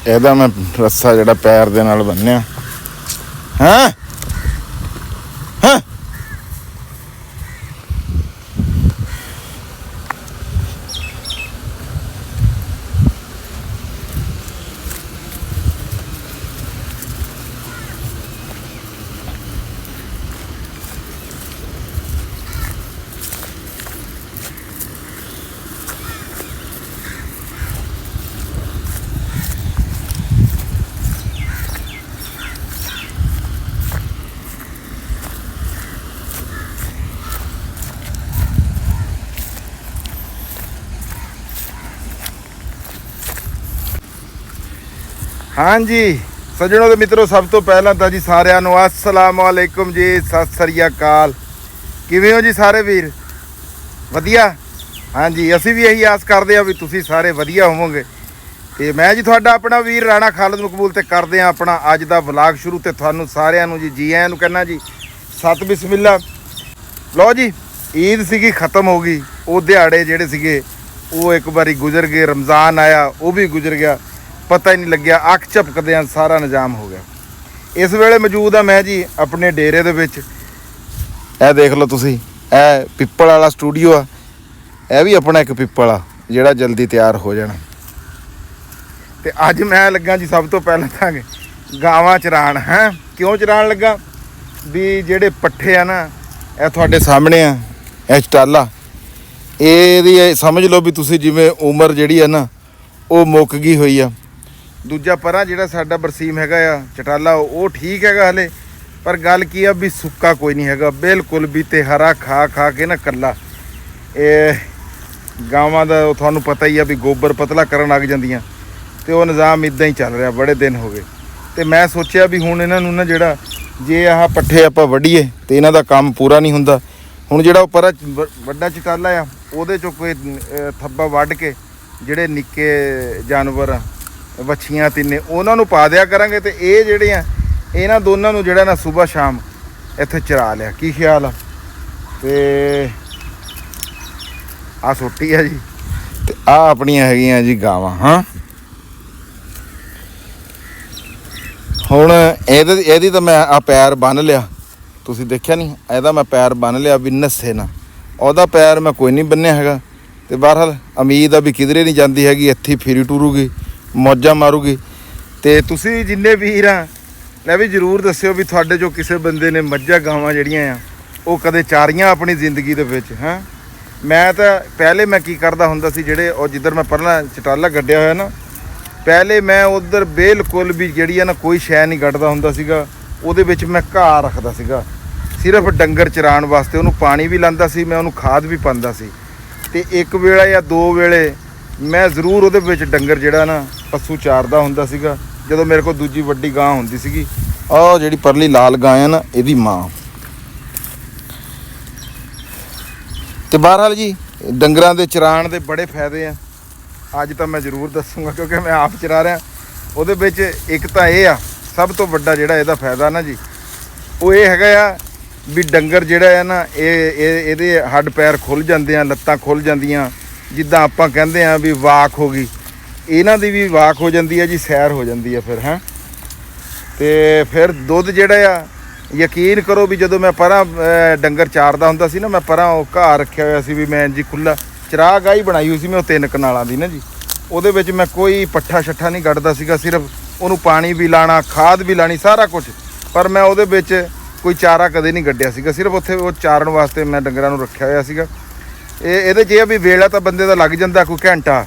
ਇਹਦਾ ਮੈਂ ਰੱਸਾ ਜਿਹੜਾ ਪੈਰ ਦੇ ਨਾਲ ਬੰਨਿਆ। ਹਾਂ ਹਾਂ हाँ जी सज्जनों ते मित्रों, सब तो पहला तो जी सारिਆਂ ਨੂੰ अस्सलाम वालेकुम जी, सत श्री अकाल। किवें हो जी सारे वीर? वधिया। हाँ जी, असीं भी यही आस करते हैं भी तुसीं सारे वधिया होवोगे। ते मैं जी तुहाडा अपना वीर राणा खालिद मकबूल ते करदे हां अपना अज दा व्लॉग शुरू। ते तुहानूं सारिਆਂ ਨੂੰ जी आइआं नूं कहना जी सत बिस्मिल्ला। लो जी, ईद सीगी खत्म हो गई, वो दिहाड़े जिहड़े सीगे वो एक बारी गुजर गए। रमज़ान आया वो भी गुजर गया, पता ही नहीं लग्या। अख झपकदियां सारा निजाम हो गया। इस वेले मौजूद आ मैं जी अपने डेरे दे विच। ਇਹ देख लो तुसी, ਇਹ पिप्पल वाला स्टूडियो आ। ਇਹ भी अपना एक पिप्पल आ ਜਿਹੜਾ जल्दी तैयार हो जाना। ਤੇ ਅੱਜ ਮੈਂ ਲੱਗਾ ਜੀ ਸਭ ਤੋਂ ਪਹਿਲਾਂ ਤਾਂ ਗਾਵਾਂ ਚਰਾਣ। ਹੈ ਕਿਉਂ ਚਰਾਣ ਲੱਗਾ ਵੀ ਜਿਹੜੇ ਪੱਠੇ ਆ ਨਾ, ਇਹ ਤੁਹਾਡੇ ਸਾਹਮਣੇ ਆ, ਇਹ ਚਟਾਲਾ। ਇਹਦੀ ਸਮਝ ਲਓ ਵੀ ਤੁਸੀਂ ਜਿਵੇਂ ਉਮਰ ਜਿਹੜੀ ਆ ਨਾ ਉਹ ਮੁੱਕ ਗਈ ਹੋਈ ਆ। ਦੂਜਾ ਪਰਾਂ ਜਿਹੜਾ ਸਾਡਾ ਬਰਸੀਮ ਹੈਗਾ ਆ ਚਟਾਲਾ, ਉਹ ਠੀਕ ਹੈਗਾ ਹਲੇ, ਪਰ ਗੱਲ ਕੀ ਆ ਵੀ ਸੁੱਕਾ ਕੋਈ ਨਹੀਂ ਹੈਗਾ ਬਿਲਕੁਲ ਵੀ। ਤੇ ਹਰਾ ਖਾ ਖਾ ਕੇ ਨਾ ਕੱਲਾ ਇਹ ਗਾਵਾਂ ਦਾ ਤੁਹਾਨੂੰ ਪਤਾ ਹੀ ਆ ਵੀ ਗੋਬਰ ਪਤਲਾ ਕਰਨ ਲੱਗ ਜਾਂਦੀਆਂ। ਤੇ ਉਹ ਨਿਜ਼ਾਮ ਇਦਾਂ ਹੀ ਚੱਲ ਰਿਹਾ ਬੜੇ ਦਿਨ ਹੋ ਗਏ। ਤੇ ਮੈਂ ਸੋਚਿਆ ਵੀ ਹੁਣ ਇਹਨਾਂ ਨੂੰ ਨਾ ਜਿਹੜਾ ਜੇ ਆਹ ਪੱਠੇ ਆਪਾਂ ਵੱਢੀਏ ਤੇ ਇਹਨਾਂ ਦਾ ਕੰਮ ਪੂਰਾ ਨਹੀਂ ਹੁੰਦਾ। ਹੁਣ ਜਿਹੜਾ ਉਹ ਪਰਾਂ ਵੱਡਾ ਚਟਾਲਾ ਆ ਉਹਦੇ ਚੋਂ ਕੋਈ ਥੱਬਾ ਵੱਢ ਕੇ ਜਿਹੜੇ ਨਿੱਕੇ ਜਾਨਵਰ ਆ, ਵੱਛੀਆਂ ਤਿੰਨੇ, ਉਹਨਾਂ ਨੂੰ ਪਾ ਦਿਆ ਕਰਾਂਗੇ। ਤੇ ਇਹ ਜਿਹੜੇ ਆ ਇਹਨਾਂ ਦੋਨਾਂ ਨੂੰ ਜਿਹੜਾ ਨਾ ਸੁਬਹ ਸ਼ਾਮ ਇੱਥੇ ਚਰਾ ਲਿਆ। ਕੀ ਖਿਆਲ ਆ? ਤੇ ਆਹ ਸੋਟੀ ਆ ਜੀ, ਤੇ ਆਹ ਆਪਣੀਆਂ ਹੈਗੀਆਂ ਜੀ ਗਾਵਾਂ। ਹਾਂ ਹੁਣ ਇਹਦੀ ਤਾਂ ਮੈਂ ਆ ਪੈਰ ਬੰਨ ਲਿਆ, ਤੁਸੀਂ ਦੇਖਿਆ ਨਹੀਂ? ਇਹਦਾ ਮੈਂ ਪੈਰ ਬੰਨ ਲਿਆ ਵੀ ਨੱਸੇ ਨਾ। ਉਹਦਾ ਪੈਰ ਮੈਂ ਕੋਈ ਨਹੀਂ ਬੰਨਿਆ ਹੈਗਾ। ਤੇ ਬਹਰਹਾਲ ਉਮੀਦ ਆ ਵੀ ਕਿਧਰੇ ਨਹੀਂ ਜਾਂਦੀ ਹੈਗੀ, ਇੱਥੇ ਫਿਰੀ ਟੂਰੂਗੀ, ਮੌਜਾਂ ਮਾਰੂਗੀ। ਤੇ ਤੁਸੀਂ ਜਿੰਨੇ ਵੀਰ ਆ ਲੈ ਵੀ ਜ਼ਰੂਰ ਦੱਸਿਓ ਵੀ ਤੁਹਾਡੇ ਜੋ ਕਿਸੇ ਬੰਦੇ ਨੇ ਮੱਝਾਂ ਗਾਵਾਂ ਜਿਹੜੀਆਂ ਆ ਉਹ ਕਦੇ ਚਾਰੀਆਂ ਆਪਣੀ ਜ਼ਿੰਦਗੀ ਦੇ ਵਿੱਚ। ਹਾਂ ਮੈਂ ਤਾਂ ਪਹਿਲੇ ਮੈਂ ਕੀ ਕਰਦਾ ਹੁੰਦਾ ਸੀ, ਜਿਹੜੇ ਉਹ ਜਿੱਧਰ ਮੈਂ ਪਹਿਲਾਂ ਚਟਾਲਾ ਗੱਡਿਆ ਹੋਇਆ ਨਾ, ਪਹਿਲੇ ਮੈਂ ਉੱਧਰ ਬਿਲਕੁਲ ਵੀ ਜਿਹੜੀ ਆ ਨਾ ਕੋਈ ਸ਼ੈ ਨਹੀਂ ਗੱਡਦਾ ਹੁੰਦਾ ਸੀਗਾ। ਉਹਦੇ ਵਿੱਚ ਮੈਂ ਘਾਹ ਰੱਖਦਾ ਸੀਗਾ ਸਿਰਫ ਡੰਗਰ ਚਰਾਉਣ ਵਾਸਤੇ। ਉਹਨੂੰ ਪਾਣੀ ਵੀ ਲਾਂਦਾ ਸੀ, ਮੈਂ ਉਹਨੂੰ ਖਾਦ ਵੀ ਪਾਉਂਦਾ ਸੀ। ਤੇ ਇੱਕ ਵੇਲਾ ਜਾਂ ਦੋ ਵੇਲੇ ਮੈਂ ਜ਼ਰੂਰ ਉਹਦੇ ਵਿੱਚ ਡੰਗਰ ਜਿਹੜਾ ਨਾ ਪਸ਼ੂ ਚਾਰਦਾ ਹੁੰਦਾ ਸੀਗਾ। ਜਦੋਂ ਮੇਰੇ ਕੋਲ ਦੂਜੀ ਵੱਡੀ ਗਾਂ ਹੁੰਦੀ ਸੀਗੀ, ਉਹ ਜਿਹੜੀ ਪਰਲੀ ਲਾਲ ਗਾਂ ਆ ਨਾ, ਇਹਦੀ ਮਾਂ। ਤੇ ਬਹਰਹਾਲ ਜੀ ਡੰਗਰਾਂ ਦੇ ਚਰਾਉਣ ਦੇ ਬੜੇ ਫਾਇਦੇ ਆ। ਅੱਜ ਤਾਂ ਮੈਂ ਜ਼ਰੂਰ ਦੱਸੂਗਾ ਕਿਉਂਕਿ ਮੈਂ ਆਪ ਚਰਾ ਰਿਹਾ। ਉਹਦੇ ਵਿੱਚ ਇੱਕ ਤਾਂ ਇਹ ਆ ਸਭ ਤੋਂ ਵੱਡਾ ਜਿਹੜਾ ਇਹਦਾ ਫਾਇਦਾ ਨਾ ਜੀ, ਉਹ ਇਹ ਹੈਗਾ ਆ ਵੀ ਡੰਗਰ ਜਿਹੜਾ ਆ ਨਾ ਇਹਦੇ ਹੱਡ ਪੈਰ ਖੁੱਲ੍ਹ ਜਾਂਦੇ ਆ, ਲੱਤਾਂ ਖੁੱਲ੍ਹ ਜਾਂਦੀਆਂ। ਜਿੱਦਾਂ ਆਪਾਂ ਕਹਿੰਦੇ ਆ ਵੀ ਵਾਕ ਹੋ ਗਈ, ਇਹਨਾਂ ਦੀ ਵੀ ਵਾਕ ਹੋ ਜਾਂਦੀ ਹੈ ਜੀ, ਸੈਰ ਹੋ ਜਾਂਦੀ ਹੈ ਫਿਰ। ਹੈਂ ਤੇ ਫਿਰ ਦੁੱਧ ਜਿਹੜਾ ਆ, ਯਕੀਨ ਕਰੋ ਵੀ ਜਦੋਂ ਮੈਂ ਪਰਾਂ ਡੰਗਰ ਚਾਰਦਾ ਹੁੰਦਾ ਸੀ ਨਾ, ਮੈਂ ਪਰਾਂ ਉਹ ਘਾਹ ਰੱਖਿਆ ਹੋਇਆ ਸੀ ਵੀ ਮੈਂ ਜੀ ਖੁੱਲ੍ਹਾ ਚਰਾਹ ਗਾਈ ਬਣਾਈ ਹੋਈ ਸੀ ਮੈਂ, ਉਹ 3 ਕਨਾਲਾਂ ਦੀ ਨਾ ਜੀ। ਉਹਦੇ ਵਿੱਚ ਮੈਂ ਕੋਈ ਪੱਠਾ ਛੱਠਾ ਨਹੀਂ ਕੱਢਦਾ ਸੀਗਾ, ਸਿਰਫ ਉਹਨੂੰ ਪਾਣੀ ਵੀ ਲਾਣਾ, ਖਾਦ ਵੀ ਲਾਣੀ, ਸਾਰਾ ਕੁਝ। ਪਰ ਮੈਂ ਉਹਦੇ ਵਿੱਚ ਕੋਈ ਚਾਰਾ ਕਦੇ ਨਹੀਂ ਗੱਡਿਆ ਸੀਗਾ, ਸਿਰਫ ਉੱਥੇ ਉਹ ਚਾਰਨ ਵਾਸਤੇ ਮੈਂ ਡੰਗਰਾਂ ਨੂੰ ਰੱਖਿਆ ਹੋਇਆ ਸੀਗਾ। ਇਹਦੇ 'ਚ ਇਹ ਵੀ ਵੇਲਾ ਤਾਂ ਬੰਦੇ ਦਾ ਲੱਗ ਜਾਂਦਾ ਕੋਈ ਘੰਟਾ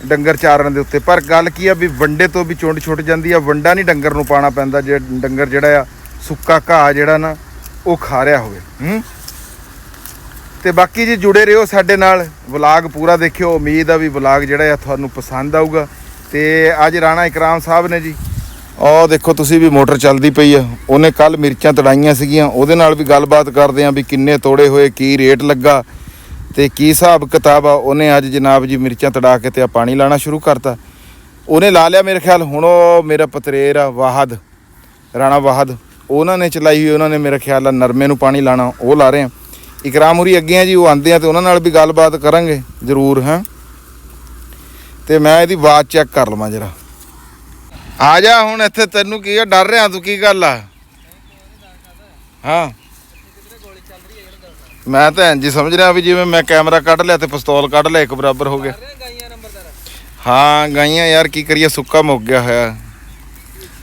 ਡੰਗਰ ਚਾਰਨ ਦੇ ਉੱਤੇ। ਪਰ ਗੱਲ ਕੀ ਆ ਵੀ ਵੰਡੇ ਤੋਂ ਵੀ ਚੁੰਡ ਛੁੱਟ ਜਾਂਦੀ ਆ। ਵੰਡਾ ਨਹੀਂ ਡੰਗਰ ਨੂੰ ਪਾਉਣਾ ਪੈਂਦਾ ਜੇ ਡੰਗਰ ਜਿਹੜਾ ਆ ਸੁੱਕਾ ਘਾਹ ਜਿਹੜਾ ਨਾ ਉਹ ਖਾ ਰਿਹਾ ਹੋਵੇ। ਤੇ ਬਾਕੀ ਜੀ ਜੁੜੇ ਰਹੋ ਸਾਡੇ ਨਾਲ, ਵਲੌਗ ਪੂਰਾ ਦੇਖਿਓ। ਉਮੀਦ ਆ ਵੀ ਵਲੌਗ ਜਿਹੜਾ ਆ ਤੁਹਾਨੂੰ ਪਸੰਦ ਆਊਗਾ। ਤੇ ਅੱਜ ਰਾਣਾ ਇਕਰਾਮ ਸਾਹਿਬ ਨੇ ਜੀ, ਉਹ ਦੇਖੋ ਤੁਸੀਂ ਵੀ ਮੋਟਰ ਚੱਲਦੀ ਪਈ ਆ। ਉਹਨੇ ਕੱਲ ਮਿਰਚਾਂ ਤੜਾਈਆਂ ਸੀਗੀਆਂ, ਉਹਦੇ ਨਾਲ ਵੀ ਗੱਲਬਾਤ ਕਰਦੇ ਆ ਵੀ ਕਿੰਨੇ ਤੋੜੇ ਹੋਏ, ਕੀ ਰੇਟ ਲੱਗਾ ਤੇ ਕੀ ਹਿਸਾਬ ਕਿਤਾਬ ਆ। ਉਹਨੇ ਅੱਜ ਜਨਾਬ ਜੀ ਮਿਰਚਾਂ ਤੜਾ ਕੇ ਤੇ ਆ ਪਾਣੀ ਲਾਣਾ ਸ਼ੁਰੂ ਕਰਤਾ। ਉਹਨੇ ਲਾ ਲਿਆ ਮੇਰੇ ਖਿਆਲ। ਹੁਣ ਉਹ ਮੇਰਾ ਪਤਰੇਰ ਆ ਵਾਹਦ, ਰਾਣਾ ਵਾਹਦ, ਉਹਨਾਂ ਨੇ ਚਲਾਈ ਹੋਈ। ਉਹਨਾਂ ਨੇ ਮੇਰਾ ਖਿਆਲ ਆ ਨਰਮੇ ਨੂੰ ਪਾਣੀ ਲਾਣਾ, ਉਹ ਲਾ ਰਹੇ ਆ। ਇਕਰਾਮ ਹੋਰੀ ਅੱਗੇ ਆ ਜੀ, ਉਹ ਆਉਂਦੇ ਆ ਤੇ ਉਹਨਾਂ ਨਾਲ ਵੀ ਗੱਲਬਾਤ ਕਰਾਂਗੇ ਜ਼ਰੂਰ। ਹਾਂ ਤੇ ਮੈਂ ਇਹਦੀ ਆਵਾਜ਼ ਚੈੱਕ ਕਰ ਲਵਾਂ ਜਰਾ। ਆ ਜਾ ਹੁਣ ਇੱਥੇ, ਤੈਨੂੰ ਕੀ ਆ, ਡਰ ਰਿਹਾ ਤੂੰ? ਕੀ ਗੱਲ ਆ? ਹਾਂ ਮੈਂ ਤਾਂ ਇੰਝ ਹੀ ਸਮਝ ਰਿਹਾ ਵੀ ਜਿਵੇਂ ਮੈਂ ਕੈਮਰਾ ਕੱਢ ਲਿਆ ਤੇ ਪਿਸਤੌਲ ਕੱਢ ਲਿਆ, ਇੱਕ ਬਰਾਬਰ ਹੋ ਗਿਆ। ਹਾਂ ਗਾਈਆਂ ਯਾਰ ਕੀ ਕਰੀਏ, ਸੁੱਕਾ ਮੁੱਕ ਗਿਆ ਹੋਇਆ।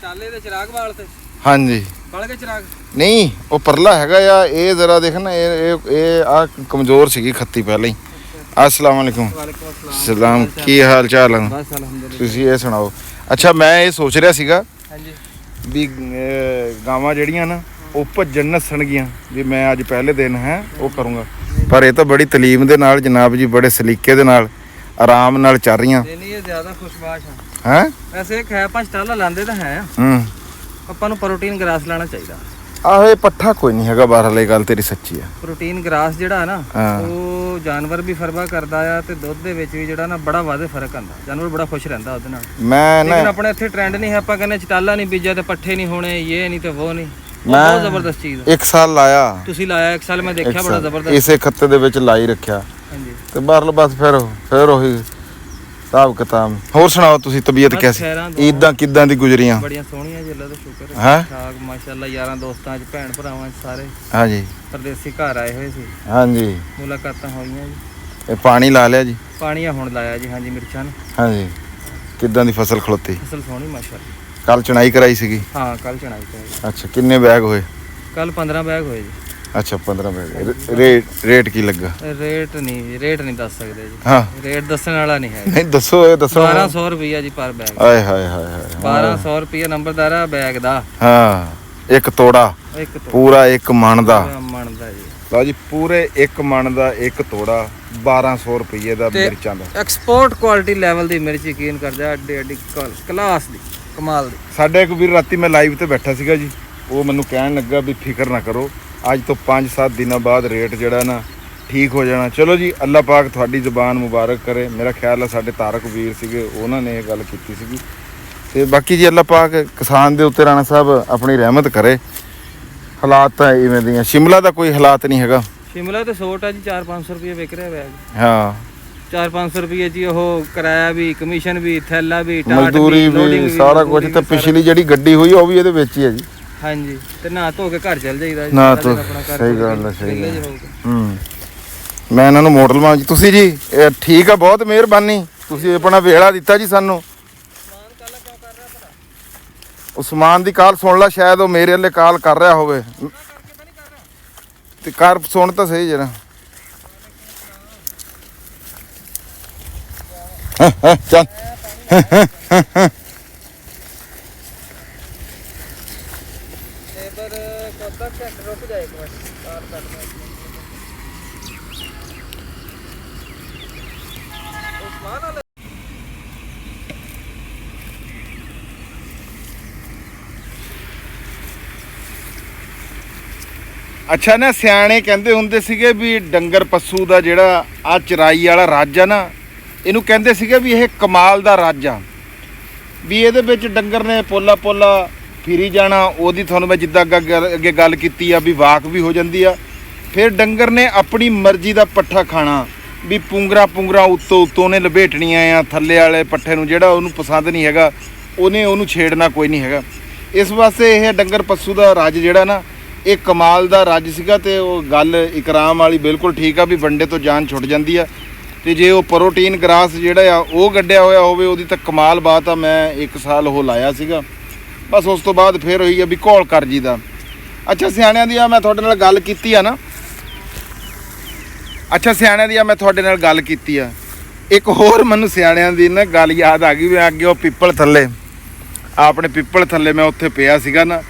ਟਾਲੇ ਦੇ ਚਿਰਾਗ ਵਾਲ ਤੇ ਹਾਂਜੀ ਬਲ ਕੇ ਚਿਰਾਗ ਨਹੀਂ, ਉਹ ਪਰਲਾ ਹੈਗਾ ਆ। ਇਹ ਜ਼ਰਾ ਦੇਖ ਨਾ, ਇਹ ਆ ਕਮਜ਼ੋਰ ਸੀਗੀ ਖੱਤੀ ਪਹਿਲਾਂ ਹੀ। अस्सलाम वालेकुम। सलाम, की हाल चाल है? बस अल्हम्दुलिल्लाह। ਤੁਸੀਂ ਇਹ ਸੁਣਾਓ। ਅੱਛਾ ਮੈਂ ਇਹ ਸੋਚ ਰਿਹਾ ਸੀਗਾ ਹਾਂਜੀ ਵੀ ਗਾਵਾਂ ਜਿਹੜੀਆਂ ਨਾ ਉਹ ਭੱਜਣ ਨੱਸਣਗੀਆਂ, ਵੀ ਮੈਂ ਅੱਜ ਪਹਿਲੇ ਦਿਨ ਹੈ ਉਹ ਕਰੂੰਗਾ, ਪਰ ਇਹ ਤਾਂ ਬੜੀ ਤਲੀਮ ਦੇ ਨਾਲ ਜਨਾਬ ਜੀ, ਬੜੇ ਸਲੀਕੇ ਦੇ ਨਾਲ ਆਰਾਮ ਨਾਲ ਚੱਲ ਰਹੀਆਂ। ਨਹੀਂ ਇਹ ਜ਼ਿਆਦਾ ਖੁਸ਼ਬਾਸ਼ ਹੈ। ਹੈ ਵੈਸੇ ਇੱਕ ਹੈ ਪੰਜ ਟਾਲਾ ਲਾਂਦੇ ਤਾਂ ਹੈ, ਆਪਾਂ ਨੂੰ ਪ੍ਰੋਟੀਨ ਗਰਾਸ ਲੈਣਾ ਚਾਹੀਦਾ। ਆਹੋ ਇਹ ਪੱਠਾ ਕੋਈ ਨਹੀਂ ਹੈਗਾ ਬਾਹਰ ਵਾਲੀ ਗੱਲ ਤੇਰੀ ਸੱਚੀ ਆ। ਪ੍ਰੋਟੀਨ ਗਰਾਸ ਜਿਹੜਾ ਨਾ ਉਹ ਜਾਨਵਰ ਵੀ ਫਰਵਾ ਕਰਦਾ ਆ ਤੇ ਦੁੱਧ ਦੇ ਵਿੱਚ ਵੀ ਜਿਹੜਾ ਨਾ ਬੜਾ ਵਾਧੇ ਫਰਕ ਆਂਦਾ, ਜਾਨਵਰ ਬੜਾ ਖੁਸ਼ ਰਹਿੰਦਾ ਉਹਦੇ ਨਾਲ। ਮੈਂ ਨਾ ਲੇਕਿਨ ਆਪਣੇ ਇੱਥੇ ਟ੍ਰੈਂਡ ਨਹੀਂ ਹੈ, ਆਪਾਂ ਕਹਿੰਦੇ ਚਟਾਲਾ ਨਹੀਂ ਬੀਜਿਆ ਤੇ ਪੱਠੇ ਨਹੀਂ ਹੋਣੇ, ਇਹ ਨਹੀਂ ਤੇ ਉਹ ਨਹੀਂ। ਬਹੁਤ ਜ਼ਬਰਦਸਤ ਚੀਜ਼ ਹੈ। 1 ਸਾਲ ਲਾਇਆ ਤੁਸੀਂ ਲਾਇਆ 1 ਸਾਲ, ਮੈਂ ਦੇਖਿਆ ਬੜਾ ਜ਼ਬਰਦਸਤ। ਇਸੇ ਖੱਤੇ ਦੇ ਵਿੱਚ ਲਾਈ ਰੱਖਿਆ ਹਾਂਜੀ ਤੇ ਬਾਹਰਲਾ ਬਸ ਫਿਰ ਉਹੀ ਹਿਸਾਬ ਕਿਤਾਬ। ਹੋਰ ਸੁਣਾਓ ਤੁਸੀਂ, ਤਬੀਅਤ ਕੈਸੀ? ਈਦਾਂ ਕਿੱਦਾਂ ਦੀ ਗੁਜ਼ਰੀਆਂ? ਬੜੀਆਂ ਸੋਹਣੀਆਂ ਜੀ, ਅੱਲਾ ਦਾ ਸ਼ੁਕਰ ਹੈ। ਹੈਂ? ਠਾਕ ਮਾਸ਼ਾਅੱਲਾ, ਯਾਰਾਂ ਦੋਸਤਾਂ ਚ, ਭੈਣ ਭਰਾਵਾਂ ਚ ਸਾਰੇ ਹਾਂਜੀ ਪਰਦੇਸੀ ਘਰ ਆਏ ਹੋਏ ਸੀ, ਹਾਂਜੀ। ਮੁਲਾਕਾਤਾਂ ਹੋਈਆਂ ਜੀ। ਇਹ ਪਾਣੀ ਲਾ ਲਿਆ ਜੀ? ਪਾਣੀ ਆ ਹੁਣ ਲਾਇਆ ਜੀ। ਹਾਂਜੀ ਮਿਰਚਾਂ ਨੂੰ। ਹਾਂਜੀ। ਕਿੱਦਾਂ ਦੀ ਫਸਲ ਖਲੋਤੀ? ਫਸਲ ਸੋਹਣੀ ਮਾਸ਼ਾਅੱਲਾ। ਕੱਲ ਚਣਾਈ ਕਰਾਈ ਸੀਗੀ? ਹਾਂ ਕੱਲ ਚਣਾਈ ਕਰਾਈ। ਅੱਛਾ ਕਿੰਨੇ ਬੈਗ ਹੋਏ? ਕੱਲ 15 ਬੈਗ ਹੋਏ ਜੀ। ਅੱਛਾ 15 ਬੈਗ। ਰੇਟ ਕੀ ਲੱਗਾ? ਰੇਟ ਨਹੀਂ ਦੱਸ ਸਕਦੇ ਜੀ। ਹਾਂ ਰੇਟ ਦੱਸਣ ਵਾਲਾ ਨਹੀਂ ਹੈ। ਨਹੀਂ ਦੱਸੋ, ਇਹ ਦੱਸੋ। 1200 ਰੁਪਈਆ ਜੀ ਪਰ ਬੈਗ। ਆਏ ਹਾਏ ਹਾਏ ਹਾਏ। 1200 ਰੁਪਈਆ ਨੰਬਰਦਾਰਾ ਬੈਗ ਦਾ। ਹਾਂ ਇੱਕ ਤੋੜਾ ਇੱਕ ਪੂਰਾ 1 ਮਣ ਦਾ। ਮਣ ਦਾ ਜੀ। ਲਓ ਜੀ ਪੂਰੇ 1 ਮਣ ਦਾ ਇੱਕ ਤੋੜਾ 1200 ਰੁਪਏ ਦਾ ਮਿਰਚਾਂ ਦਾ। ਐਕਸਪੋਰਟ ਕੁਆਲਿਟੀ ਲੈਵਲ ਦੀ ਮਿਰਚ, ਯਕੀਨ ਕਰਦਾ ਐਡੀ ਕਲਾਸ ਦੀ, ਕਮਾਲ ਦੀ। ਸਾਡੇ ਇੱਕ ਵੀਰ ਰਾਤੀ ਮੈਂ ਲਾਈਵ ਤੇ ਬੈਠਾ ਸੀਗਾ ਜੀ, ਉਹ ਮੈਨੂੰ ਕਹਿਣ ਲੱਗਾ ਵੀ ਫਿਕਰ ਨਾ ਕਰੋ, ਅੱਜ ਤੋਂ 5-7 ਦਿਨਾਂ ਬਾਅਦ ਰੇਟ ਜਿਹੜਾ ਨਾ ਠੀਕ ਹੋ ਜਾਣਾ। ਚਲੋ ਜੀ ਅੱਲਾਹ ਪਾਕ ਤੁਹਾਡੀ ਜ਼ੁਬਾਨ ਮੁਬਾਰਕ ਕਰੇ। ਮੇਰਾ ਖਿਆਲ ਹੈ ਸਾਡੇ ਤਾਰਕ ਵੀਰ ਸੀਗੇ, ਉਹਨਾਂ ਨੇ ਇਹ ਗੱਲ ਕੀਤੀ ਸੀਗੀ। ਤੇ ਬਾਕੀ ਜੀ ਅੱਲਾਹ ਪਾਕ ਕਿਸਾਨ ਦੇ ਉੱਤੇ ਰਾਣਾ ਸਾਹਿਬ ਆਪਣੀ ਰਹਿਮਤ ਕਰੇ। ਹਾਲਾਤ ਤਾਂ ਇਵੇਂ ਦੀਆਂ। ਸ਼ਿਮਲਾ ਦਾ ਕੋਈ ਹਾਲਾਤ ਨਹੀਂ ਹੈਗਾ। ਸ਼ਿਮਲਾ ਤੇ ਸੋਟ ਆ ਜੀ, 400-500 ਰੁਪਏ ਵਿਕ ਰਿਹਾ ਬੈਗ। ਹਾਂ 400-500 ਰੁਪਏ ਜੀ। ਉਹ ਕਿਰਾਇਆ ਵੀ, ਕਮਿਸ਼ਨ ਵੀ, ਥੈਲਾ ਵੀ, ਮਜ਼ਦੂਰੀ ਵੀ, ਸਾਰਾ ਕੁਝ। ਤੇ ਪਿਛਲੀ ਜਿਹੜੀ ਗੱਡੀ ਹੋਈ ਉਹ ਵੀ ਇਹਦੇ ਵਿੱਚ ਹੀ ਹੈ ਜੀ। ਹਾਂਜੀ ਤੇ ਨਹਾ ਧੋ ਕੇ ਘਰ ਚੱਲ ਜਾਈਦਾ ਜੀ। ਨਾ ਧੋ, ਸਹੀ ਗੱਲ ਹੈ, ਸਹੀ ਗੱਲ। ਮੈਂ ਇਹਨਾਂ ਨੂੰ ਮੋਡਲ ਮਾਂ ਜੀ, ਤੁਸੀਂ ਜੀ ਇਹ ਠੀਕ ਆ, ਬਹੁਤ ਮਿਹਰਬਾਨੀ, ਤੁਸੀਂ ਆਪਣਾ ਵੇਲਾ ਦਿੱਤਾ ਜੀ ਸਾਨੂੰ। ਉਸਮਾਨ ਦੀ ਕਾਲ ਸੁਣ ਲੈ, ਸ਼ਾਇਦ ਉਹ ਮੇਰੇ ਵੱਲੇ ਕਾਲ ਕਰ ਰਿਹਾ ਹੋਵੇ ਤੇ ਕਰ ਸੁਣ ਤਾਂ ਸਹੀ ਜਰਾ। ਚੱਲ रुक जाए एक मिनट, तार काटना है। उस्मान वाला ਅੱਛਾ ਨਾ, ਸਿਆਣੇ ਕਹਿੰਦੇ ਹੁੰਦੇ ਸੀਗੇ ਵੀ ਡੰਗਰ ਪਸ਼ੂ ਦਾ ਜਿਹੜਾ ਆ ਚਰਾਈ ਵਾਲਾ ਰੱਜ ਆ ਨਾ, ਇਹਨੂੰ ਕਹਿੰਦੇ ਸੀਗੇ ਵੀ ਇਹ ਕਮਾਲ ਦਾ ਰੱਜ ਆ, ਵੀ ਇਹਦੇ ਵਿੱਚ ਡੰਗਰ ਨੇ ਪੋਲਾ ਫਿਰੀ ਜਾਣਾ। ਉਹਦੀ ਤੁਹਾਨੂੰ ਮੈਂ ਜਿੱਦਾਂ ਅੱਗੇ ਗੱਲ ਕੀਤੀ ਆ ਵੀ ਵਾਕ ਵੀ ਹੋ ਜਾਂਦੀ ਆ। ਫਿਰ ਡੰਗਰ ਨੇ ਆਪਣੀ ਮਰਜ਼ੀ ਦਾ ਪੱਠਾ ਖਾਣਾ, ਵੀ ਪੁੰਗਰਾ ਉੱਤੋਂ ਨੇ ਲਪੇਟਣੀਆਂ ਆ। ਥੱਲੇ ਵਾਲੇ ਪੱਠੇ ਨੂੰ ਜਿਹੜਾ ਉਹਨੂੰ ਪਸੰਦ ਨਹੀਂ ਹੈਗਾ, ਉਹਨੂੰ ਛੇੜਨਾ ਕੋਈ ਨਹੀਂ ਹੈਗਾ। ਇਸ ਵਾਸਤੇ ਇਹ ਡੰਗਰ ਪਸ਼ੂ ਦਾ ਰੱਜ ਜਿਹੜਾ ਨਾ, ਇਹ ਕਮਾਲ ਦਾ ਰੱਜ ਸੀਗਾ। ਤੇ ਉਹ ਗੱਲ ਇਕਰਾਮ ਵਾਲੀ ਬਿਲਕੁਲ ਠੀਕ ਆ ਵੀ ਵੰਡੇ ਤੋਂ ਜਾਨ ਛੁੱਟ ਜਾਂਦੀ ਆ। ਤੇ ਜੇ ਉਹ ਪ੍ਰੋਟੀਨ ਗਰਾਸ ਜਿਹੜਾ ਆ ਉਹ ਗੱਡਿਆ ਹੋਇਆ ਹੋਵੇ, ਉਹਦੀ ਤਾਂ ਕਮਾਲ ਬਾਤ ਆ। ਮੈਂ 1 ਸਾਲ ਉਹ ਲਾਇਆ ਸੀਗਾ, ਬਸ ਉਸ ਤੋਂ ਬਾਅਦ ਫਿਰ ਹੋਈ ਆ ਵੀ ਘੋਲ ਕਰ ਜੀ ਦਾ। ਅੱਛਾ ਸਿਆਣਿਆਂ ਦੀ ਮੈਂ ਤੁਹਾਡੇ ਨਾਲ ਗੱਲ ਕੀਤੀ ਆ। ਇੱਕ ਹੋਰ ਮੈਨੂੰ ਸਿਆਣਿਆਂ ਦੀ ਨਾ ਗੱਲ ਯਾਦ ਆ ਗਈ ਵੀ ਅੱਗੇ ਉਹ ਪਿੱਪਲ ਥੱਲੇ, ਆਪਣੇ ਪਿੱਪਲ ਥੱਲੇ ਮੈਂ ਉੱਥੇ ਪਿਆ ਸੀਗਾ ਨਾ,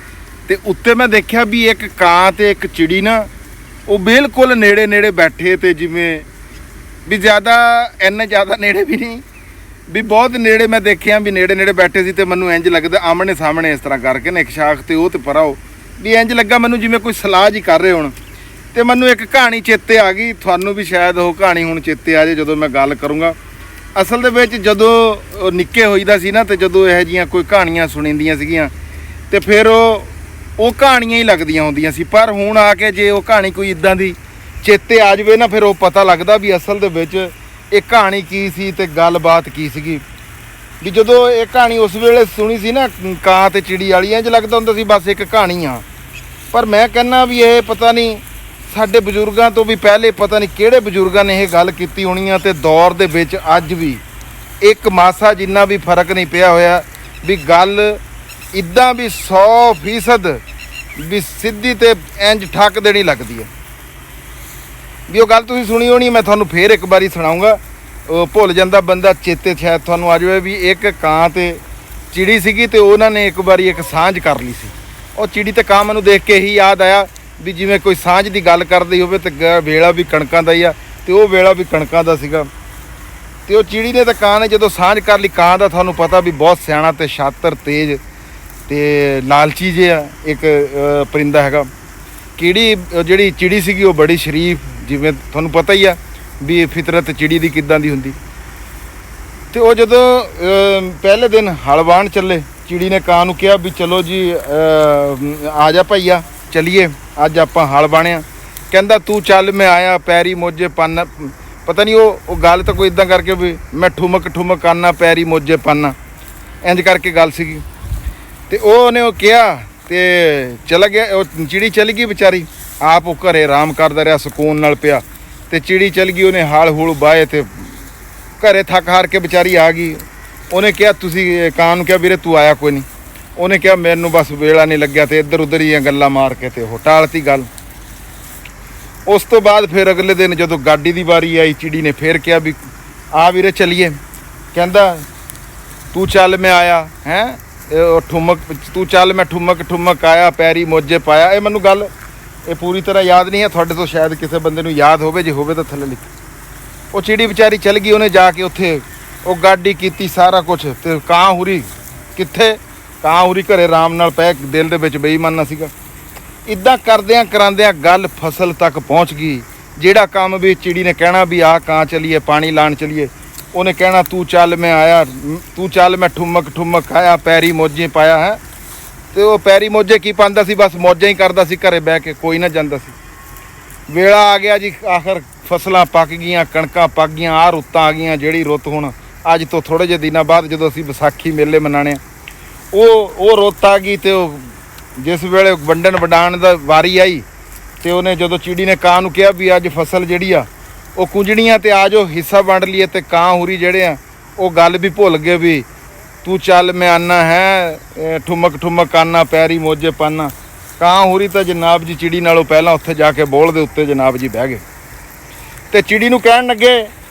ਤੇ ਉੱਤੇ ਮੈਂ ਦੇਖਿਆ ਵੀ ਇੱਕ ਕਾਂ ਤੇ ਇੱਕ ਚਿੜੀ ਨਾ, ਉਹ ਬਿਲਕੁਲ ਨੇੜੇ ਬੈਠੇ, ਤੇ ਜਿਵੇਂ ਵੀ ਇੰਨੇ ਜ਼ਿਆਦਾ ਨੇੜੇ ਵੀ ਨਹੀਂ, ਵੀ ਬਹੁਤ ਨੇੜੇ ਮੈਂ ਦੇਖਿਆ ਵੀ ਨੇੜੇ ਬੈਠੇ ਸੀ। ਤੇ ਮੈਨੂੰ ਇੰਜ ਲੱਗਦਾ ਆਮਣੇ ਸਾਹਮਣੇ ਇਸ ਤਰ੍ਹਾਂ ਕਰਕੇ ਨਾ, ਇੱਕ ਸ਼ਾਖ ਤੇ ਉਹ ਤੇ ਪਰਾਓ, ਵੀ ਇੰਜ ਲੱਗਾ ਮੈਨੂੰ ਜਿਵੇਂ ਕੋਈ ਸਲਾਹ ਜੀ ਕਰ ਰਹੇ ਹੋਣ। ਤੇ ਮੈਨੂੰ ਇੱਕ ਕਹਾਣੀ ਚੇਤੇ ਆ ਗਈ, ਤੁਹਾਨੂੰ ਵੀ ਸ਼ਾਇਦ ਉਹ ਕਹਾਣੀ ਹੁਣ ਚੇਤੇ ਆ ਜੇ ਜਦੋਂ ਮੈਂ ਗੱਲ ਕਰੂੰਗਾ। ਅਸਲ ਦੇ ਵਿੱਚ ਜਦੋਂ ਨਿੱਕੇ ਹੋਈਦਾ ਸੀ ਨਾ, ਤੇ ਜਦੋਂ ਇਹੋ ਜਿਹੀਆਂ ਕੋਈ ਕਹਾਣੀਆਂ ਸੁਣੀਂਦੀਆਂ ਸੀਗੀਆਂ, ਤੇ ਫਿਰ ਉਹ ਕਹਾਣੀਆਂ ਹੀ ਲੱਗਦੀਆਂ ਹੁੰਦੀਆਂ ਸੀ। ਪਰ ਹੁਣ ਆ ਕੇ ਜੇ ਉਹ ਕਹਾਣੀ ਕੋਈ ਇੱਦਾਂ ਦੀ ਚੇਤੇ ਆ ਜਾਵੇ ਨਾ, ਫਿਰ ਉਹ ਪਤਾ ਲੱਗਦਾ ਵੀ ਅਸਲ ਦੇ ਵਿੱਚ ਇਹ ਕਹਾਣੀ ਕੀ ਸੀ ਤੇ ਗੱਲਬਾਤ ਕੀ ਸੀਗੀ। ਵੀ ਜਦੋਂ ਇਹ ਕਹਾਣੀ ਉਸ ਵੇਲੇ ਸੁਣੀ ਸੀ ਨਾ ਕਾਂ ਤੇ ਚਿੜੀ ਵਾਲੀ, ਇੰਝ ਲੱਗਦਾ ਹੁੰਦਾ ਸੀ ਬਸ ਇੱਕ ਕਹਾਣੀ ਆ। ਪਰ ਮੈਂ ਕਹਿੰਦਾ ਵੀ ਇਹ ਪਤਾ ਨਹੀਂ ਸਾਡੇ ਬਜ਼ੁਰਗਾਂ ਤੋਂ ਵੀ ਪਹਿਲੇ ਪਤਾ ਨਹੀਂ ਕਿਹੜੇ ਬਜ਼ੁਰਗਾਂ ਨੇ ਇਹ ਗੱਲ ਕੀਤੀ ਹੋਣੀ ਆ, ਤੇ ਦੌਰ ਦੇ ਵਿੱਚ ਅੱਜ ਵੀ ਇੱਕ ਮਾਸਾ ਜਿੰਨਾ ਵੀ ਫਰਕ ਨਹੀਂ ਪਿਆ ਹੋਇਆ ਵੀ ਗੱਲ ਇੱਦਾਂ ਵੀ 100% ਵੀ ਸਿੱਧੀ ਤੇ ਇੰਝ ਠੱਕ ਦੇਣੀ ਲੱਗਦੀ ਹੈ। ਵੀ ਉਹ ਗੱਲ ਤੁਸੀਂ ਸੁਣੀ ਹੋਣੀ, ਮੈਂ ਤੁਹਾਨੂੰ ਫੇਰ ਇੱਕ ਵਾਰੀ ਸੁਣਾਉਂਗਾ। ਉਹ ਭੁੱਲ ਜਾਂਦਾ ਬੰਦਾ, ਚੇਤੇ ਸ਼ਾਇਦ ਤੁਹਾਨੂੰ ਆ ਜਾਵੇ ਵੀ ਇੱਕ ਕਾਂ ਤੇ ਚਿੜੀ ਸੀਗੀ ਤੇ ਉਹਨਾਂ ਨੇ ਇੱਕ ਵਾਰੀ ਇੱਕ ਸਾਂਝ ਕਰ ਲਈ ਸੀ। ਉਹ ਚਿੜੀ ਤੇ ਕਾਂ ਮੈਨੂੰ ਦੇਖ ਕੇ ਹੀ ਯਾਦ ਆਇਆ ਵੀ ਜਿਵੇਂ ਕੋਈ ਸਾਂਝ ਦੀ ਗੱਲ ਕਰਦੀ ਹੋਵੇ ਤੇ ਵੇਲਾ ਵੀ ਕਣਕਾਂ ਦਾ ਹੀ ਆ, ਤੇ ਉਹ ਵੇਲਾ ਵੀ ਕਣਕਾਂ ਦਾ ਸੀਗਾ। ਤੇ ਉਹ ਚਿੜੀ ਨੇ ਤੇ ਕਾਂ ਨੇ ਜਦੋਂ ਸਾਂਝ ਕਰ ਲਈ, ਕਾਂ ਦਾ ਤੁਹਾਨੂੰ ਪਤਾ ਵੀ ਬਹੁਤ ਸਿਆਣਾ ਤੇ ਸ਼ਾਤਰ ਤੇਜ਼ ਤੇ ਲਾਲਚੀ ਜਿਹਾ ਇੱਕ ਪਰਿੰਦਾ ਹੈਗਾ। ਜਿਹੜੀ ਚਿੜੀ ਸੀਗੀ ਉਹ ਬੜੀ ਸ਼ਰੀਫ, ਜਿਵੇਂ ਤੁਹਾਨੂੰ ਪਤਾ ਹੀ ਆ ਵੀ ਫਿਤਰਤ ਚਿੜੀ ਦੀ ਕਿੱਦਾਂ ਦੀ ਹੁੰਦੀ। ਤੇ ਉਹ ਜਦੋਂ ਪਹਿਲੇ ਦਿਨ ਹਲ ਵਾਹਣ ਚੱਲੇ, ਚਿੜੀ ਨੇ ਕਾਂ ਨੂੰ ਕਿਹਾ ਵੀ ਚਲੋ ਜੀ ਆ ਜਾ ਭਾਈਆ ਚਲੀਏ, ਅੱਜ ਆਪਾਂ ਹਲ ਵਾਹਣਿਆ। ਕਹਿੰਦਾ ਤੂੰ ਚੱਲ ਮੈਂ ਆਇਆ ਪੈਰੀ ਮੋਜੇ ਪਾਨਾ, ਪਤਾ ਨਹੀਂ ਉਹ ਗੱਲ ਤਾਂ ਕੋਈ ਇਦਾਂ ਕਰਕੇ ਵੀ ਮੈਂ ਠੁਮਕ ਠੁਮਕ ਆਨਾ ਪੈਰੀ ਮੋਜੇ ਪਾਨਾ, ਇੰਝ ਕਰਕੇ ਗੱਲ ਸੀਗੀ। ਤੇ ਉਹਨੇ ਉਹ ਕਿਹਾ ਤੇ ਚਲਾ ਗਿਆ। ਉਹ ਚਿੜੀ ਚਲੀ ਗਈ ਵਿਚਾਰੀ, ਆਪ ਉਹ ਘਰੇ ਆਰਾਮ ਕਰਦਾ ਰਿਹਾ, ਸਕੂਨ ਨਾਲ ਪਿਆ। ਤੇ ਚਿੜੀ ਚਲ ਗਈ, ਉਹਨੇ ਹਾਲ ਹੂਲ ਬਾਏ ਤੇ ਘਰੇ ਥੱਕ ਹਾਰ ਕੇ ਵਿਚਾਰੀ ਆ ਗਈ। ਉਹਨੇ ਕਿਹਾ ਤੁਸੀਂ ਕਾਂ ਨੂੰ ਕਿਹਾ ਵੀਰੇ ਤੂੰ ਆਇਆ ਕੋਈ ਨਹੀਂ। ਉਹਨੇ ਕਿਹਾ ਮੈਨੂੰ ਬਸ ਵੇਲਾ ਨਹੀਂ ਲੱਗਿਆ, ਤੇ ਇੱਧਰ ਉੱਧਰ ਹੀ ਗੱਲਾਂ ਮਾਰ ਕੇ ਤੇ ਉਹ ਟਾਲਤੀ ਗੱਲ। ਉਸ ਤੋਂ ਬਾਅਦ ਫਿਰ ਅਗਲੇ ਦਿਨ ਜਦੋਂ ਗਾਡੀ ਦੀ ਵਾਰੀ ਆਈ, ਚਿੜੀ ਨੇ ਫੇਰ ਕਿਹਾ ਵੀ ਆ ਵੀਰੇ ਚਲੀਏ। ਕਹਿੰਦਾ ਤੂੰ ਚੱਲ ਮੈਂ ਆਇਆ ਹੈਂ, ਠੁਮਕ ਤੂੰ ਚੱਲ ਮੈਂ ਠੁਮਕ ਠੁਮਕ ਆਇਆ ਪੈਰੀ ਮੋਜੇ ਪਾਇਆ। ਇਹ ਮੈਨੂੰ ਗੱਲ ਇਹ ਪੂਰੀ ਤਰ੍ਹਾਂ ਯਾਦ ਨਹੀਂ ਹੈ, ਤੁਹਾਡੇ ਤੋਂ ਸ਼ਾਇਦ ਕਿਸੇ ਬੰਦੇ ਨੂੰ ਯਾਦ ਹੋਵੇ, ਜੇ ਹੋਵੇ ਤਾਂ ਥੱਲੇ ਲਿਖ। ਉਹ ਚਿੜੀ ਵਿਚਾਰੀ ਚੱਲ ਗਈ, ਉਹਨੇ ਜਾ ਕੇ ਉੱਥੇ ਉਹ ਗਾਡੀ ਕੀਤੀ ਸਾਰਾ ਕੁਛ। ਤੇ ਕਾਂ ਹੁਰੀ ਕਿੱਥੇ, ਕਾਂ ਹੁਰੀ ਘਰੇ ਆਰਾਮ ਨਾਲ ਪੈ, ਦਿਲ ਦੇ ਵਿੱਚ ਬੇਈਮਾਨਾ ਸੀਗਾ। ਇੱਦਾਂ ਕਰਦਿਆਂ ਕਰਾਂਦਿਆਂ ਗੱਲ ਫਸਲ ਤੱਕ ਪਹੁੰਚ ਗਈ। ਜਿਹੜਾ ਕੰਮ ਵੀ ਚਿੜੀ ਨੇ ਕਹਿਣਾ ਵੀ ਆਹ ਕਾਂ ਚਲੀਏ ਪਾਣੀ ਲਾਣ ਚਲੀਏ, ਉਹਨੇ ਕਹਿਣਾ ਤੂੰ ਚੱਲ ਮੈਂ ਆਇਆ, ਤੂੰ ਚੱਲ ਮੈਂ ਠੁਮਕ ਠੁਮਕ ਆਇਆ ਪੈਰੀ ਮੋਜੇ ਪਾਇਆ ਹੈ। ਤੇ ਉਹ ਪੈਰੀ ਮੋਜੇ ਕੀ ਪਾਉਂਦਾ ਸੀ, ਬਸ ਮੌਜਾਂ ਹੀ ਕਰਦਾ ਸੀ ਘਰੇ ਬਹਿ ਕੇ, ਕੋਈ ਨਾ ਜਾਂਦਾ ਸੀ। ਵੇਲਾ ਆ ਗਿਆ ਜੀ, ਆਖਰ ਫਸਲਾਂ ਪੱਕ ਗਈਆਂ, ਕਣਕਾਂ ਪੱਕ ਗਈਆਂ, ਆਹ ਰੁੱਤਾਂ ਆ ਗਈਆਂ। ਜਿਹੜੀ ਰੁੱਤ ਹੁਣ ਅੱਜ ਤੋਂ ਥੋੜ੍ਹੇ ਜਿਹੇ ਦਿਨਾਂ ਬਾਅਦ ਜਦੋਂ ਅਸੀਂ ਵਿਸਾਖੀ ਮੇਲੇ ਮਨਾਉਣੇ, ਉਹ ਰੁੱਤ ਆ ਗਈ। ਤੇ ਉਹ ਜਿਸ ਵੇਲੇ ਵੰਡਣ ਵਡਾਉਣ ਦਾ ਵਾਰੀ ਆਈ, ਤੇ ਉਹਨੇ ਜਦੋਂ ਚਿੜੀ ਨੇ ਕਾਂ ਨੂੰ ਕਿਹਾ ਵੀ ਅੱਜ ਫਸਲ ਜਿਹੜੀ ਆ ਉਹ ਕੁੰਜਣੀਆਂ ਤੇ ਆ ਜਾਓ ਹਿੱਸਾ ਵੰਡ ਲਈਏ, ਤੇ ਕਾਂ ਹੁਰੀ ਜਿਹੜੇ ਆ ਉਹ ਗੱਲ ਵੀ ਭੁੱਲ ਗਏ ਵੀ ਤੂੰ ਚੱਲ ਮੈਂ ਆਨਾ ਹੈ ਠੁਮਕ ਠੁਮਕ ਆਨਾ ਪੈਰੀ ਮੋਜੇ ਪਾਨਾ। ਕਾਂ ਹੁਰੀ ਤਾਂ ਜਨਾਬ ਜੀ ਚਿੜੀ ਨਾਲੋਂ ਪਹਿਲਾਂ ਉੱਥੇ ਜਾ ਕੇ ਬੋਲ ਦੇ ਉੱਤੇ ਜਨਾਬ ਜੀ ਬਹਿ ਗਏ। ਤੇ ਚਿੜੀ ਨੂੰ ਕਹਿਣ ਲੱਗੇ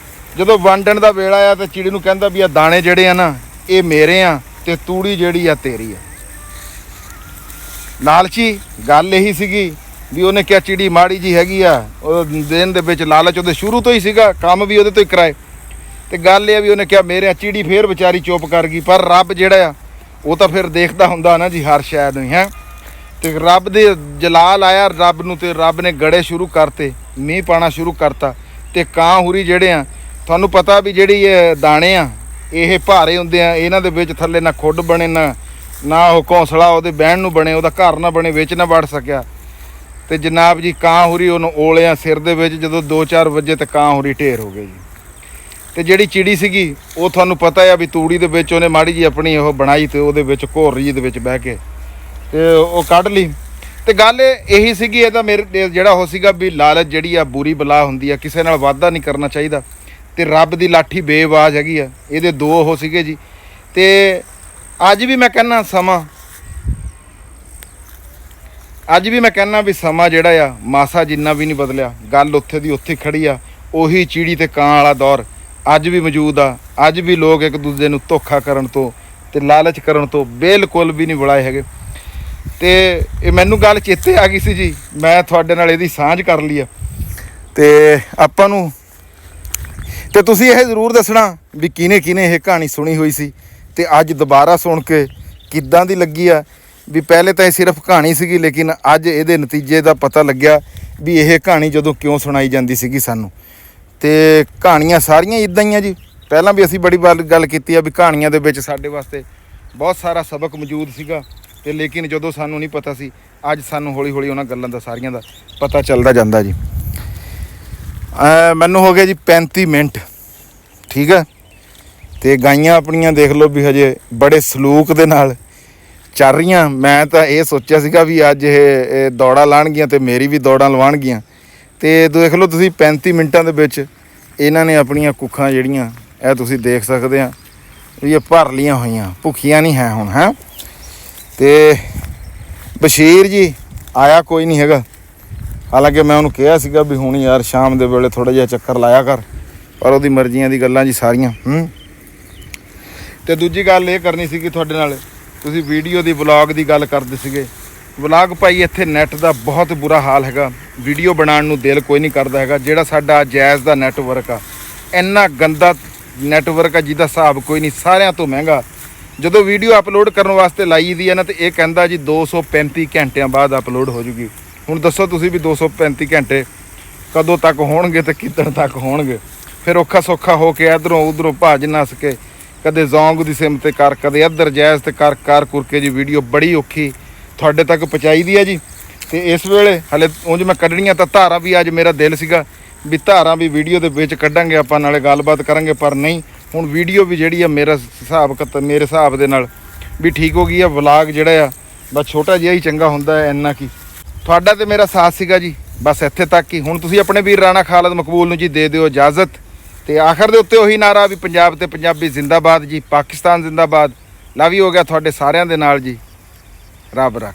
ਜਦੋਂ ਵੰਡਣ ਦਾ ਵੇਲਾ ਆ, ਤੇ ਚਿੜੀ ਨੂੰ ਕਹਿੰਦਾ ਵੀ ਆ ਦਾਣੇ ਜਿਹੜੇ ਆ ਨਾ ਇਹ ਮੇਰੇ ਆ, ਤੇ ਤੂੜੀ ਜਿਹੜੀ ਆ ਤੇਰੀ ਆ। ਲਾਲਚੀ ਗੱਲ ਇਹੀ ਸੀਗੀ ਵੀ ਉਹਨੇ ਕਿਹਾ ਚਿੜੀ ਮਾੜੀ ਜੀ ਹੈਗੀ ਆ, ਉਹ ਦਿਨ ਦੇ ਵਿੱਚ ਲਾਲਚ ਉਹਦੇ ਸ਼ੁਰੂ ਤੋਂ ਹੀ ਸੀਗਾ, ਕੰਮ ਵੀ ਉਹਦੇ ਤੋਂ ਹੀ ਕਰਾਏ। ਤੇ ਗੱਲ ਇਹ ਆ ਵੀ ਉਹਨੇ ਕਿਹਾ ਮੇਰੇ। ਚਿੜੀ ਫੇਰ ਵਿਚਾਰੀ ਚੁੱਪ ਕਰ ਗਈ। ਪਰ ਰੱਬ ਜਿਹੜਾ ਆ ਉਹ ਤਾਂ ਫਿਰ ਦੇਖਦਾ ਹੁੰਦਾ ਨਾ ਜੀ ਹਰ ਸ਼ਾਇਦ ਨੂੰ ਹੈ। ਤੇ ਰੱਬ ਦੇ ਜਲਾਲ ਆਇਆ ਰੱਬ ਨੂੰ, ਤੇ ਰੱਬ ਨੇ ਗੜੇ ਸ਼ੁਰੂ ਕਰਤੇ, ਮੀਂਹ ਪਾਣਾ ਸ਼ੁਰੂ ਕਰਤਾ। ਤੇ ਕਾਂ ਹੁਰੀ ਜਿਹੜੇ ਆ, ਤੁਹਾਨੂੰ ਪਤਾ ਵੀ ਜਿਹੜੀ ਇਹ ਦਾਣੇ ਆ ਇਹ ਭਾਰੇ ਹੁੰਦੇ ਆ, ਇਹਨਾਂ ਦੇ ਵਿੱਚ ਥੱਲੇ ਨਾ ਖੁੱਡ ਬਣੇ, ਨਾ ਉਹ ਘੌਂਸਲਾ ਉਹਦੇ ਬਹਿਣ ਨੂੰ ਬਣੇ, ਉਹਦਾ ਘਰ ਨਾ ਬਣੇ, ਵਿੱਚ ਨਾ ਵੜ ਸਕਿਆ। ਤੇ ਜਨਾਬ ਜੀ ਕਾਂ ਹੁਰੀ ਉਹਨੂੰ ਓਲਿਆ ਸਿਰ ਦੇ ਵਿੱਚ। ਜਦੋਂ 2-4 ਵਜੇ ਤੇ ਕਾਂ ਹੁਰੀ ਢੇਰ ਹੋ ਗਏ ਜੀ। ਤੇ ਜਿਹੜੀ ਚਿੜੀ ਸੀਗੀ ਉਹ ਤੁਹਾਨੂੰ ਪਤਾ ਆ ਵੀ ਤੂੜੀ ਦੇ ਵਿੱਚ ਉਹਨੇ ਮਾੜੀ ਜੀ ਆਪਣੀ ਉਹ ਬਣਾਈ, ਤੇ ਉਹਦੇ ਵਿੱਚ ਘੋਰੀ ਦੇ ਵਿੱਚ ਬਹਿ ਕੇ ਤੇ ਉਹ ਕੱਢ ਲਈ। ਤੇ ਗੱਲ ਇਹੀ ਸੀਗੀ, ਇਹਦਾ ਮੇਰੇ ਜਿਹੜਾ ਉਹ ਸੀਗਾ ਵੀ ਲਾਲਚ ਜਿਹੜੀ ਆ ਬੁਰੀ ਬਲਾ ਹੁੰਦੀ ਆ, ਕਿਸੇ ਨਾਲ ਵਾਅਦਾ ਨਹੀਂ ਕਰਨਾ ਚਾਹੀਦਾ। ਤੇ ਰੱਬ ਦੀ ਲਾਠੀ ਬੇਆਵਾਜ਼ ਹੈਗੀ ਆ। ਇਹਦੇ ਦੋ ਉਹ ਸੀਗੇ ਜੀ। ਤੇ ਅੱਜ ਵੀ ਮੈਂ ਕਹਿੰਦਾ ਵੀ ਸਮਾਂ ਜਿਹੜਾ ਆ ਮਾਸਾ ਜਿੰਨਾ ਵੀ ਨਹੀਂ ਬਦਲਿਆ, ਗੱਲ ਉੱਥੇ ਦੀ ਉੱਥੇ ਖੜੀ ਆ। ਉਹੀ ਚਿੜੀ ਤੇ ਕਾਂ ਵਾਲਾ ਦੌਰ ਅੱਜ ਵੀ ਮੌਜੂਦ ਆ। ਅੱਜ ਵੀ ਲੋਕ ਇੱਕ ਦੂਜੇ ਨੂੰ ਧੋਖਾ ਕਰਨ ਤੋਂ ਤੇ ਲਾਲਚ ਕਰਨ ਤੋਂ ਬਿਲਕੁਲ ਵੀ ਨਹੀਂ ਬੁਲਾਏ ਹੈਗੇ। ਤੇ ਇਹ ਮੈਨੂੰ ਗੱਲ ਚੇਤੇ ਆ ਗਈ ਸੀ ਜੀ, ਮੈਂ ਤੁਹਾਡੇ ਨਾਲ ਇਹਦੀ ਸਾਂਝ ਕਰ ਲਈ ਆ। ਤੇ ਆਪਾਂ ਨੂੰ ਤੇ ਤੁਸੀਂ ਇਹ ਜ਼ਰੂਰ ਦੱਸਣਾ ਵੀ ਕਿਹਨੇ ਇਹ ਕਹਾਣੀ ਸੁਣੀ ਹੋਈ ਸੀ, ਤੇ ਅੱਜ ਦੁਬਾਰਾ ਸੁਣ ਕੇ ਕਿੱਦਾਂ ਦੀ ਲੱਗੀ ਆ। ਵੀ ਪਹਿਲੇ ਤਾਂ ਇਹ ਸਿਰਫ ਕਹਾਣੀ ਸੀਗੀ, ਲੇਕਿਨ ਅੱਜ ਇਹਦੇ ਨਤੀਜੇ ਦਾ ਪਤਾ ਲੱਗਿਆ ਵੀ ਇਹ ਕਹਾਣੀ ਜਦੋਂ ਕਿਉਂ ਸੁਣਾਈ ਜਾਂਦੀ ਸੀਗੀ ਸਾਨੂੰ। ਤੇ ਕਹਾਣੀਆਂ ਸਾਰੀਆਂ ਇੱਦਾਂ ਹੀ ਆ ਜੀ। ਪਹਿਲਾਂ ਵੀ ਅਸੀਂ ਬੜੀ ਵਾਰ ਗੱਲ ਕੀਤੀ ਆ ਵੀ ਕਹਾਣੀਆਂ ਦੇ ਵਿੱਚ ਸਾਡੇ ਵਾਸਤੇ ਬਹੁਤ ਸਾਰਾ ਸਬਕ ਮੌਜੂਦ ਸੀਗਾ। ਤੇ ਲੇਕਿਨ ਜਦੋਂ ਸਾਨੂੰ ਨਹੀਂ ਪਤਾ ਸੀ, ਅੱਜ ਸਾਨੂੰ ਹੌਲੀ ਹੌਲੀ ਉਹਨਾਂ ਗੱਲਾਂ ਦਾ ਸਾਰੀਆਂ ਦਾ ਪਤਾ ਚੱਲਦਾ ਜਾਂਦਾ ਜੀ। ਮੈਨੂੰ ਹੋ ਗਿਆ ਜੀ 35 ਮਿੰਟ, ਠੀਕ ਹੈ। ਤੇ ਗਾਈਆਂ ਆਪਣੀਆਂ ਦੇਖ ਲਓ ਵੀ ਹਜੇ ਬੜੇ ਸਲੂਕ ਦੇ ਨਾਲ ਚੱਲ ਰਹੀਆਂ। ਮੈਂ ਤਾਂ ਇਹ ਸੋਚਿਆ ਸੀਗਾ ਵੀ ਅੱਜ ਇਹ ਦੌੜਾਂ ਲਾਉਣਗੀਆਂ ਤੇ ਮੇਰੀ ਵੀ ਦੌੜਾਂ ਲਵਾਉਣਗੀਆਂ, ਤੇ ਦੇਖ ਲਓ ਤੁਸੀਂ 35 ਮਿੰਟਾਂ ਦੇ ਵਿੱਚ ਇਹਨਾਂ ਨੇ ਆਪਣੀਆਂ ਕੁੱਖਾਂ ਜਿਹੜੀਆਂ ਇਹ ਤੁਸੀਂ ਦੇਖ ਸਕਦੇ ਆ ਵੀ ਇਹ ਭਰ ਲੀਆਂ ਹੋਈਆਂ, ਭੁੱਖੀਆਂ ਨਹੀਂ ਹੈ ਹੁਣ ਹੈ। ਤੇ ਬਸ਼ੀਰ ਜੀ ਆਇਆ ਕੋਈ ਨਹੀਂ ਹੈਗਾ, ਹਾਲਾਂਕਿ ਮੈਂ ਉਹਨੂੰ ਕਿਹਾ ਸੀਗਾ ਵੀ ਹੁਣ ਯਾਰ ਸ਼ਾਮ ਦੇ ਵੇਲੇ ਥੋੜ੍ਹਾ ਜਿਹਾ ਚੱਕਰ ਲਾਇਆ ਕਰ, ਪਰ ਉਹਦੀ ਮਰਜ਼ੀਆਂ ਦੀ ਗੱਲਾਂ ਜੀ ਸਾਰੀਆਂ। ਤੇ ਦੂਜੀ ਗੱਲ ਇਹ ਕਰਨੀ ਸੀਗੀ ਤੁਹਾਡੇ ਨਾਲ, ਤੁਸੀਂ ਵੀਡੀਓ ਦੀ ਵਲੌਗ ਦੀ ਗੱਲ ਕਰਦੇ ਸੀਗੇ। ਵਲੌਗ ਭਾਈ ਇੱਥੇ ਨੈੱਟ ਦਾ ਬਹੁਤ ਬੁਰਾ ਹਾਲ ਹੈਗਾ, ਵੀਡੀਓ ਬਣਾਉਣ ਨੂੰ ਦਿਲ ਕੋਈ ਨਹੀਂ ਕਰਦਾ ਹੈਗਾ। ਜਿਹੜਾ ਸਾਡਾ ਜੈਜ਼ ਦਾ ਨੈਟਵਰਕ ਆ, ਇੰਨਾ ਗੰਦਾ ਨੈਟਵਰਕ ਆ ਜਿਹਦਾ ਹਿਸਾਬ ਕੋਈ ਨਹੀਂ, ਸਾਰਿਆਂ ਤੋਂ ਮਹਿੰਗਾ। ਜਦੋਂ ਵੀਡੀਓ ਅਪਲੋਡ ਕਰਨ ਵਾਸਤੇ ਲਾਈ ਦੀ ਹੈ ਨਾ, ਤੇ ਇਹ ਕਹਿੰਦਾ ਜੀ 235 ਘੰਟਿਆਂ ਬਾਅਦ ਅਪਲੋਡ ਹੋ ਜੂਗੀ। ਹੁਣ ਦੱਸੋ ਤੁਸੀਂ ਵੀ 235 ਘੰਟੇ ਕਦੋਂ ਤੱਕ ਹੋਣਗੇ ਤੇ ਕਿੱਦਣ ਤੱਕ ਹੋਣਗੇ। ਫਿਰ ਔਖਾ ਸੌਖਾ ਹੋ ਕੇ ਇੱਧਰੋਂ ਉੱਧਰੋਂ ਭੱਜ ਨੱਸ ਕੇ ਕਦੇ ਜ਼ੌਂਗ ਦੀ ਸਿਮ ਤੇ ਕਰ, ਕਦੇ ਇੱਧਰ ਜੈਜ਼ ਤੇ ਕਰ ਕੇ ਜੀ ਵੀਡੀਓ ਬੜੀ ਔਖੀ ਤੁਹਾਡੇ ਤੱਕ ਪਹੁੰਚਾਈ ਦੀ ਹੈ ਜੀ। ਤੇ ਇਸ ਵੇਲੇ ਹਲੇ ਉਂਝ ਮੈਂ ਕੱਢਣੀਆਂ ਤਾਂ ਧਾਰਾਂ ਵੀ, ਅੱਜ ਮੇਰਾ ਦਿਲ ਸੀਗਾ ਵੀ ਧਾਰਾਂ ਵੀ ਵੀਡੀਓ ਦੇ ਵਿੱਚ ਕੱਢਾਂਗੇ ਆਪਾਂ, ਨਾਲੇ ਗੱਲਬਾਤ ਕਰਾਂਗੇ, ਪਰ ਨਹੀਂ, ਹੁਣ ਵੀਡੀਓ ਵੀ ਜਿਹੜੀ ਆ ਮੇਰੇ ਹਿਸਾਬ ਦੇ ਨਾਲ ਵੀ ਠੀਕ ਹੋ ਗਈ ਆ। ਵਲੌਗ ਜਿਹੜਾ ਆ ਬਸ ਛੋਟਾ ਜਿਹਾ ਹੀ ਚੰਗਾ ਹੁੰਦਾ ਹੈ, ਇੰਨਾ ਕੀ ਤੁਹਾਡਾ ਤੇ ਮੇਰਾ ਸਾਥ ਸੀਗਾ ਜੀ, ਬਸ ਇੱਥੇ ਤੱਕ ਹੀ। ਹੁਣ ਤੁਸੀਂ ਆਪਣੇ ਵੀਰ ਰਾਣਾ ਖਾਲਦ ਮਕਬੂਲ ਨੂੰ ਜੀ ਦੇ ਦਿਓ ਇਜਾਜ਼ਤ, ਤੇ ਆਖਰ ਦੇ ਉੱਤੇ ਉਹੀ ਨਾਰਾ ਵੀ ਪੰਜਾਬ ਤੇ ਪੰਜਾਬੀ ਜ਼ਿੰਦਾਬਾਦ ਜੀ, ਪਾਕਿਸਤਾਨ ਜ਼ਿੰਦਾਬਾਦ। ਲਵ ਯੂ ਹੋ ਗਿਆ ਤੁਹਾਡੇ ਸਾਰਿਆਂ ਦੇ ਨਾਲ ਜੀ, ਰੱਬ ਰੱਖ।